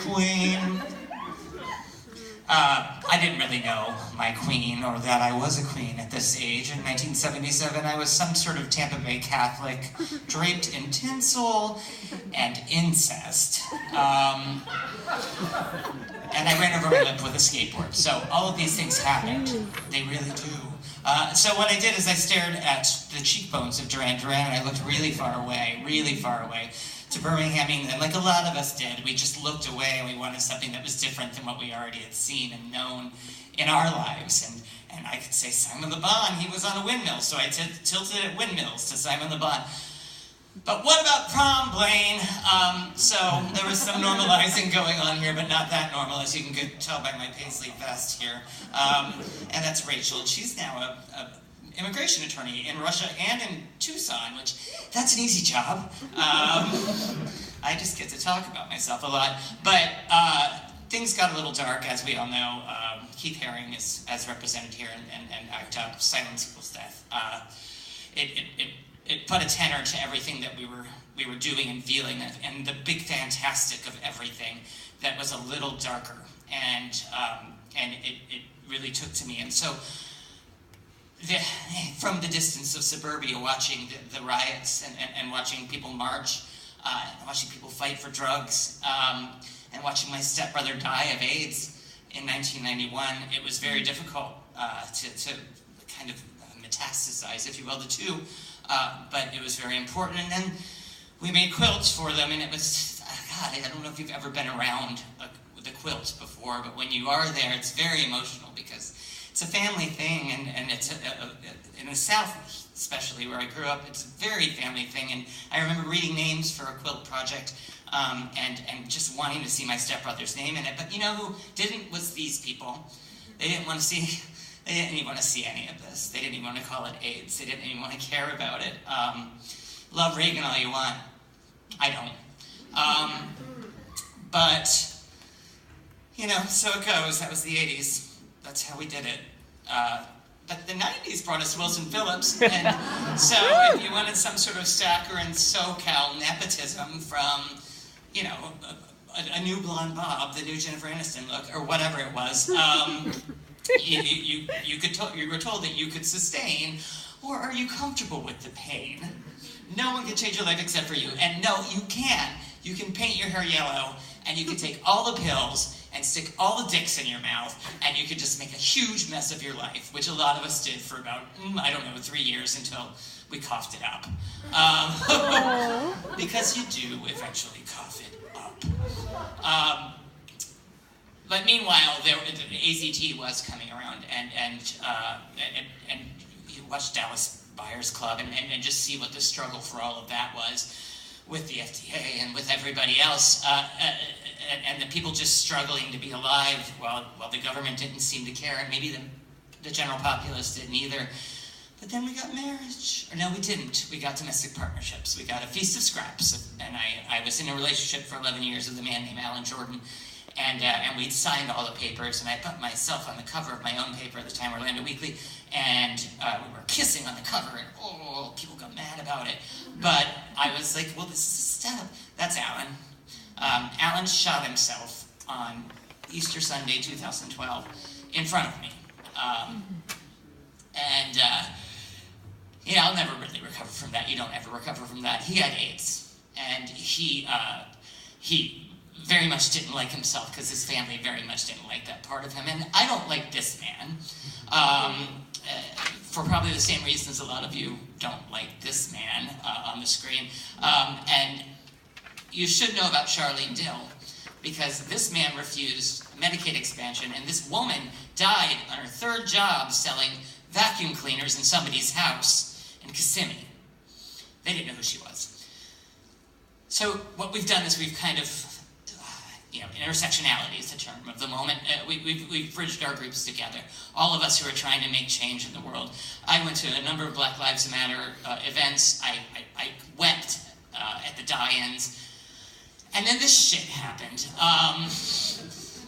queen. I didn't really know my queen or that I was a queen at this age. In 1977, I was some sort of Tampa Bay Catholic draped in tinsel and incest. And I ran over my lip with a skateboard. So all of these things happened. They really do. So what I did is I stared at the cheekbones of Duran Duran, and I looked really far away to Birmingham, England, like a lot of us did. We just looked away and we wanted something that was different than what we already had seen and known in our lives. And I could say Simon Le Bon, he was on a windmill, so I tilted at windmills to Simon Le Bon. But what about prom, Blaine? So there was some normalizing going on here, but not that normal, as you can tell by my paisley vest here. And that's Rachel. She's now a immigration attorney in Russia and in Tucson, which, that's an easy job. I just get to talk about myself a lot. But things got a little dark, as we all know. Keith Haring is as represented here, and ACT UP, Silence Equals Death. It put a tenor to everything that we were doing and feeling, and the big fantastic of everything that was a little darker, and it really took to me. And so, from the distance of suburbia, watching the riots and watching people march, watching people fight for drugs, and watching my stepbrother die of AIDS in 1991, it was very difficult to kind of metastasize, if you will, the two. But it was very important. And then we made quilts for them, and it was, God, I don't know if you've ever been around the quilt before, but when you are there, it's very emotional because it's a family thing, and it's in the South, especially where I grew up, it's a very family thing. And I remember reading names for a quilt project, and just wanting to see my stepbrother's name in it. But you know who didn't was these people. They didn't want to see. They didn't even want to see any of this. They didn't even want to call it AIDS. They didn't even want to care about it. Love Reagan all you want. I don't. But, you know, so it goes. That was the 80s. That's how we did it. But the 90s brought us Wilson Phillips. And so if you wanted some sort of saccharine SoCal nepotism from, you know, a new blonde Bob, the new Jennifer Aniston look, or whatever it was, you were told that you could sustain, or are you comfortable with the pain? No one can change your life except for you. And no, you can. You can paint your hair yellow, and you can take all the pills and stick all the dicks in your mouth, and you could just make a huge mess of your life, which a lot of us did for about, 3 years until we coughed it up. Because you do eventually cough it up. But meanwhile, the AZT was coming around, and you watch Dallas Buyers Club and just see what the struggle for all of that was with the FDA and with everybody else, and the people just struggling to be alive while the government didn't seem to care, and maybe the general populace didn't either. But then we got marriage. Or no, we didn't. We got domestic partnerships. We got a feast of scraps, and I was in a relationship for 11 years with a man named Alan Jordan. And we'd signed all the papers, and I put myself on the cover of my own paper at the time, Orlando Weekly, and we were kissing on the cover, and people got mad about it. But I was like, well, this is a step. That's Alan. Alan shot himself on Easter Sunday, 2012, in front of me. I'll never really recover from that. You don't ever recover from that. He had AIDS, and he very much didn't like himself because his family very much didn't like that part of him. And I don't like this man for probably the same reasons a lot of you don't like this man on the screen. And you should know about Charlene Dill, because this man refused Medicaid expansion, and this woman died on her third job selling vacuum cleaners in somebody's house in Kissimmee. They didn't know who she was. So what we've done is we've kind of, intersectionality is the term of the moment. We've bridged our groups together. All of us who are trying to make change in the world. I went to a number of Black Lives Matter events. I wept at the die-ins. And then this shit happened.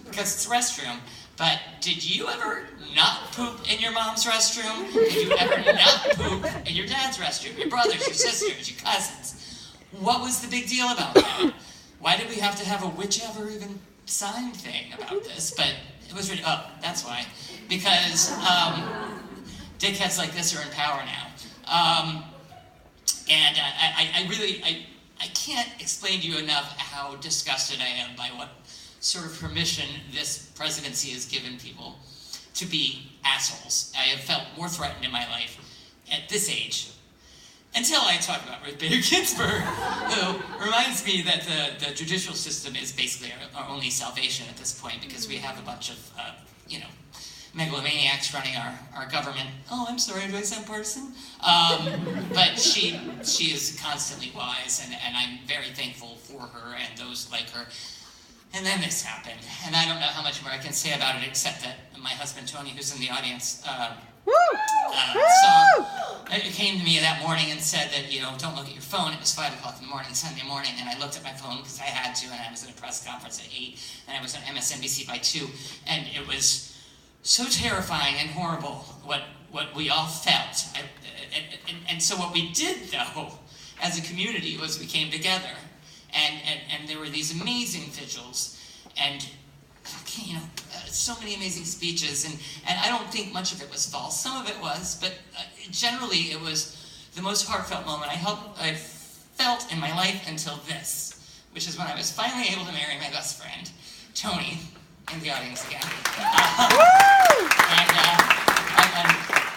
Because it's a restroom. But did you ever not poop in your mom's restroom? Did you ever not poop in your dad's restroom? Your brothers, your sisters, your cousins? What was the big deal about that? Why did we have to have a whichever even? sign thing about this, but it was really, oh, that's why. Because dickheads like this are in power now. And I can't explain to you enough how disgusted I am by what sort of permission this presidency has given people to be assholes. I have felt more threatened in my life at this age, until I talk about Ruth Bader Ginsburg, who reminds me that the judicial system is basically our only salvation at this point, because we have a bunch of, megalomaniacs running our government. Oh, I'm sorry, do I sound partisan? But she is constantly wise, and I'm very thankful for her and those like her. And then this happened, and I don't know how much more I can say about it, except that my husband Tony, who's in the audience, came to me that morning and said that, don't look at your phone. It was 5 o'clock in the morning, Sunday morning, and I looked at my phone because I had to, and I was at a press conference at 8, and I was on MSNBC by 2, and it was so terrifying and horrible what we all felt. And so what we did, though, as a community, was we came together, and there were these amazing vigils, and so many amazing speeches, and I don't think much of it was false. Some of it was, but generally it was the most heartfelt moment I felt in my life until this, which is when I was finally able to marry my best friend, Tony, in the audience again.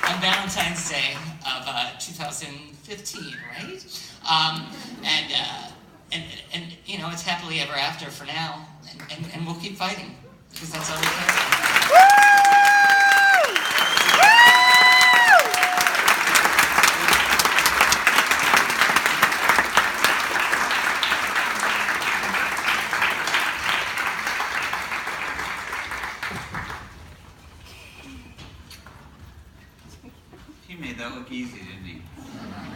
On Valentine's Day of 2015, right? And it's happily ever after for now, and we'll keep fighting, because that's all we can. He made that look easy, didn't he?